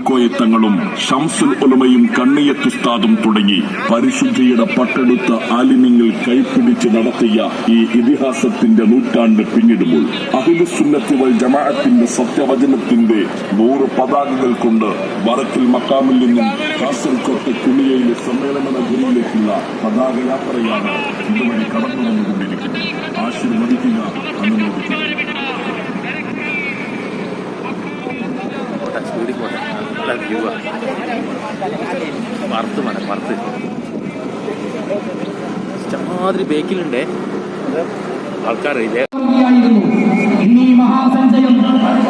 പൂക്കോയത്തങ്ങളും ഷംസുൽ ഉലമയും കണ്ണിയത്തുസ്താദും തുടങ്ങി പരിശുദ്ധിയുടെ പട്ടെടുത്ത ആലിമ്യങ്ങൾ കൈപ്പിടിച്ച് നടത്തിയ ഈ ഇതിഹാസത്തിന്റെ നൂറ്റാണ്ട് പിന്നിടുമ്പോൾ അഹ്ലുസുന്നത്തി വൽ ജമാഅത്തിന്റെ സത്യവചനത്തിന്റെ 100 പതാകകൾ കൊണ്ട് വറക്കിൽ മക്കാമിൽ നിന്നും കാസർകോട്ടെ കുളിയയിലെ സമ്മേളന നഗരിയിലേക്കുള്ള പതാകയാത്രയാണ് ഇതുവഴി കടന്നു വന്നുകൊണ്ടിരിക്കുന്നത്. ആശീർവദിക്കുക, അനുമോദിക്കുക. ഇഷ്ടമാതിരി ബേക്കിലുണ്ടേ ആൾക്കാരില്ലേ. ഇന്നീ മഹാസഞ്ചയം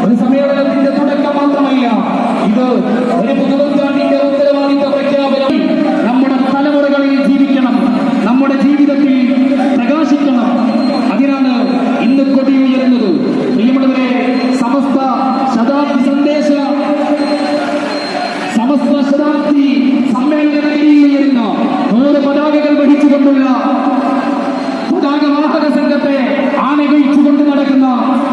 ഒരു സമ്മേളനത്തിന്റെ തുടക്കം മാത്രമല്ല, ഇത് ഒരു പുതുനൂറ്റാണ്ടിന്റെ ഉത്തരവാദിത്ത പ്രഖ്യാപനം. നമ്മുടെ തലമുറകളിൽ ജീവിക്കണം, നമ്മുടെ ജീവിതത്തിൽ പ്രകാശിക്കണം. അതിനാണ് ഇന്ന് കൊടിയുയരുന്നത്. പ്രിയമുള്ളവരെ, സമസ്ത ശതാബ്ദി സമ്മേളനത്തിൽ ഉയരുന്ന 100 പതാകകൾ വഹിച്ചുകൊണ്ടുള്ള പതാകവാഹക സംഘത്തെ ആനയിച്ചുകൊണ്ട് നടക്കുന്ന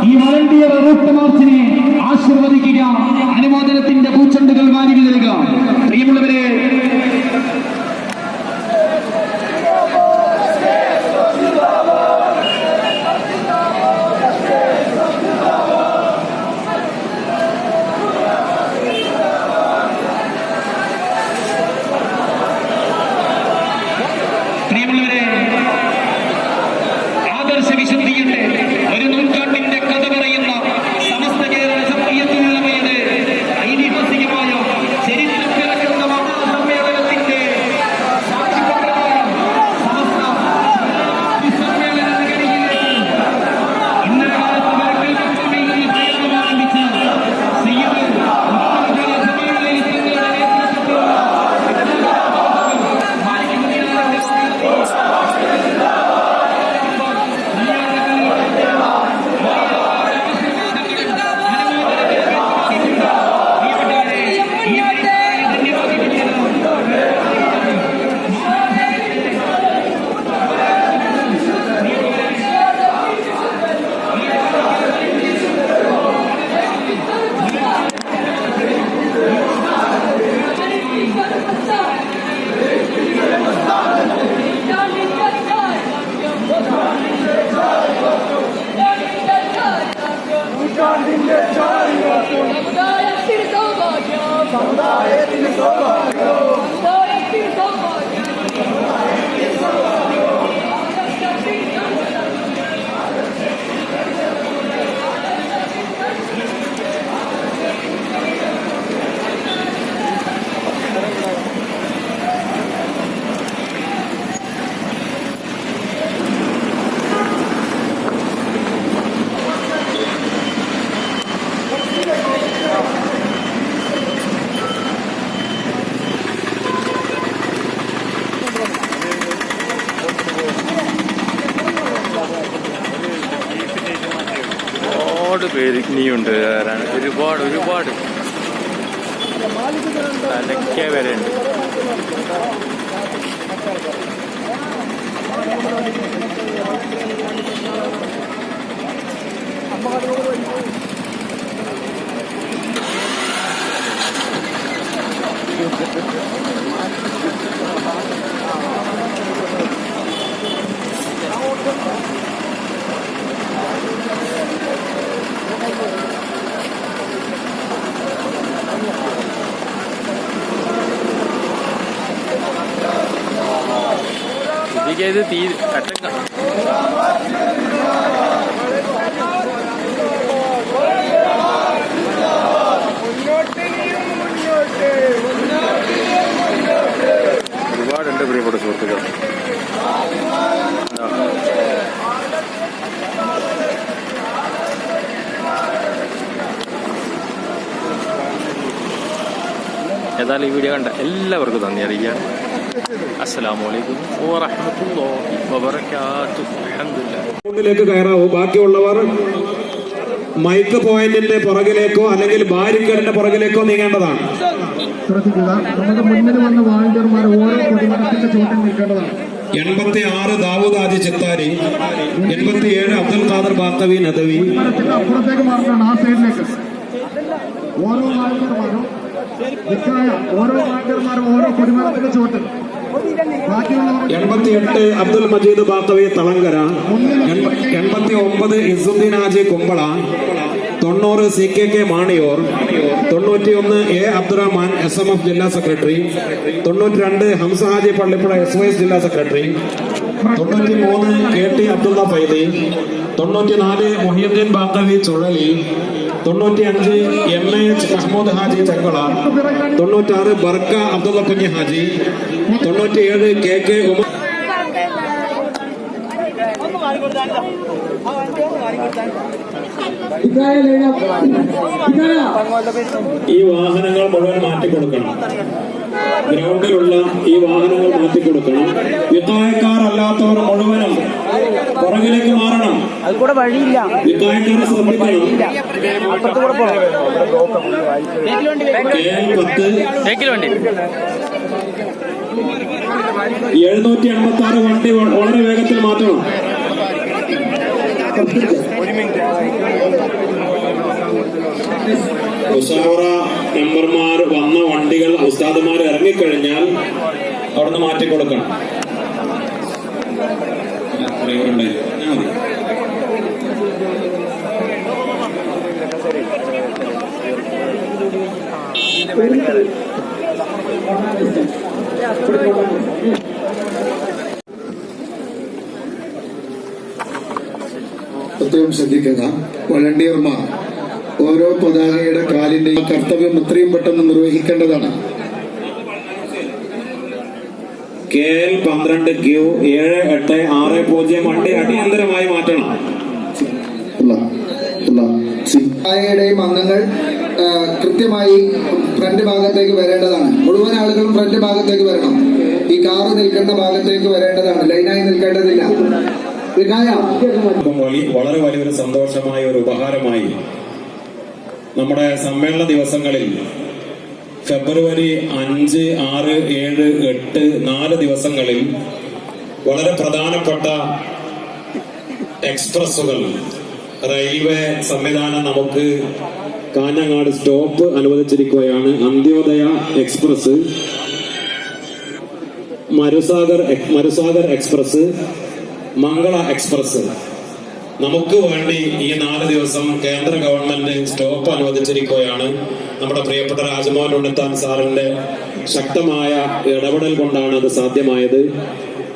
ഈ വളണ്ടിയർ റൂട്ട് മാർച്ചിനെ ആശീർവദിക്കുക, അനുമോദനത്തിന്റെ പൂച്ചെണ്ടുകൾ വാരി തരിക. പ്രിയമുള്ളവരെ, ആദർശ വിശുദ്ധിയുടെ ഒരു നൂറ്റാണ്ടിന്റെ കഥ പറയുന്ന സമസ്ത കേരള ജംഇയ്യത്തുൽ ഐതിഹാസികമായ ചരിത്രം പിറക്കുന്ന മഹാസമ്മേളനത്തിന്റെ സാക്ഷിപത്രമായ സമസ്ത സമ്മേളന നഗരിയിലേക്ക് ഇന്നലെ കാലത്ത് വരക്കൽ മക്കാമിൽ നിന്ന് പ്രയാണം ആരംഭിച്ച സയ്യിദ് ഉത്തമ ജമാഅലി തങ്ങളുടെ നേതൃത്വത്തിലുള്ള പേര് ഇനിയുണ്ട് വരാൻ, ഒരുപാട് തലയ്ക്ക വരെ ഉണ്ട്. ഇത് തീ കട്ടക്ക ഒരുപാടുണ്ട് പ്രിയപ്പെട്ട സുഹൃത്തുക്കൾ. ഏതായാലും ഈ വീഡിയോ കണ്ട എല്ലാവർക്കും നന്ദി അറിയിക്കുകയാണ്. അസ്സലാമലൈക്കും വറഹ്മത്തുള്ളാഹി വബറകാതുഹു. അൽഹംദുലില്ലാഹ്. കയറാവൂ. ബാക്കിയുള്ളവർ മൈക്ക് പോയിന്റിന്റെ പുറകിലേക്കോ അല്ലെങ്കിൽ ബാരിക്കേഡിന്റെ പുറകിലേക്കോ നീങ്ങേണ്ടതാണ്. ശ്രദ്ധിക്കുക, നമ്മുടെ മുന്നിൽ വന്ന വാളണ്ടിയർമാർ ഓരോ കൊടിമരത്തിന്റെ ചുവട്ടിൽ നിൽക്കേണ്ടതാണ്. 86 ദാവൂദ് ആജി ചിത്താരി, 87 അബ്ദുൽ ഖാദർ ബാത്തവി നദവി. അപ്പുറത്തേക്ക് മാറണം, ആ സൈഡിലേക്ക്. ഓരോ വാളണ്ടിയർമാരും ഓരോ വാക്കർമാരും ഓരോ കുടിമരത്തിന്റെ ചോട്ട്. ബാക്കിയുള്ളവർ 88 Abdul Majeed Bathavi Thalangara, 89 Isuddeen Haji Kumbla, 90 CKK Maniyur, 91 A Abdurahman SMF ജില്ലാ സെക്രട്ടറി, 92 ഹംസ ഹാജി പള്ളിപ്പുഴ SYS ജില്ലാ secretary, 93 KT Abdulla Faizy, 94 Muhiyuddeen Bathavi Chuzhali, 95 MAH Mahmood Haji Chengala, 96 Barka Abdulla Kunhi Haji, 97 KK Umar. ഈ വാഹനങ്ങൾ മുഴുവൻ മാറ്റിക്കൊടുക്കണം. ഗ്രൗണ്ടിലുള്ള ഈ വാഹനങ്ങൾ മാറ്റിക്കൊടുക്കണം. വിക്കായക്കാരല്ലാത്തവർ മുഴുവനും പുറകിലേക്ക് മാറണം. വിക്കായക്കാർ ശ്രദ്ധിക്കണം. KL 786 വണ്ടി വളരെ വേഗത്തിൽ മാറ്റണം. മുസാവറ മെമ്പർമാർ വന്ന വണ്ടികൾ ഉസ്താദുമാർ ഇറങ്ങിക്കഴിഞ്ഞാൽ അവിടുന്ന് മാറ്റിക്കൊടുക്കണം. പ്രത്യേകം ശ്രദ്ധിക്കുക. വളണ്ടിയർമാർ ഓരോ പതാകയുടെ കാലിന്റെയും കർത്തവ്യം എത്രയും പെട്ടെന്ന് നിർവഹിക്കേണ്ടതാണ്. KL 12Q 7860 വണ്ടി അടിയന്തരമായി മാറ്റണം. യുടെയും അംഗങ്ങൾ കൃത്യമായി ഫ്രണ്ട് ഭാഗത്തേക്ക് വരേണ്ടതാണ്. മുഴുവൻ ആളുകളും ഫ്രണ്ട് ഭാഗത്തേക്ക് വരണം. ഈ കാറ് നിൽക്കേണ്ട ഭാഗത്തേക്ക് വരേണ്ടതാണ്, ലൈനായി നിൽക്കേണ്ടതില്ല. വളരെ വലിയൊരു സന്തോഷമായ ഒരു ഉപഹാരമായി നമ്മുടെ സമ്മേളന ദിവസങ്ങളിൽ ഫെബ്രുവരി 5, 6, 7, 8, 4 ദിവസങ്ങളിൽ വളരെ പ്രധാനപ്പെട്ട എക്സ്പ്രസുകൾ റെയിൽവേ സംവിധാനം നമുക്ക് കാഞ്ഞങ്ങാട് സ്റ്റോപ്പ് അനുവദിച്ചിരിക്കുകയാണ്. Antyodaya express, Marusagar express, Mangala express നമുക്ക് വേണ്ടി ഈ 4 ദിവസം കേന്ദ്ര ഗവൺമെന്റ് സ്റ്റോപ്പ് അനുവദിച്ചിരിക്കുകയാണ്. നമ്മുടെ പ്രിയപ്പെട്ട രാജ്മോഹൻ ഉണ്ണിത്താൻ സാറിന്റെ ശക്തമായ ഇടപെടൽ കൊണ്ടാണ് അത് സാധ്യമായത്.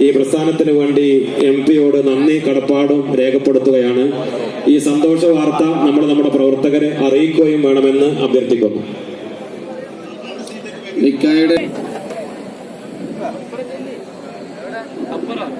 ഈ പ്രസ്ഥാനത്തിന് വേണ്ടി MP-യോട് നന്ദി കടപ്പാടും രേഖപ്പെടുത്തുകയാണ്. ഈ സന്തോഷ വാർത്ത നമ്മൾ നമ്മുടെ പ്രവർത്തകരെ അറിയിക്കുകയും വേണമെന്ന് അഭ്യർത്ഥിക്കുന്നു. നിക്കായുടെ അപ്പുറം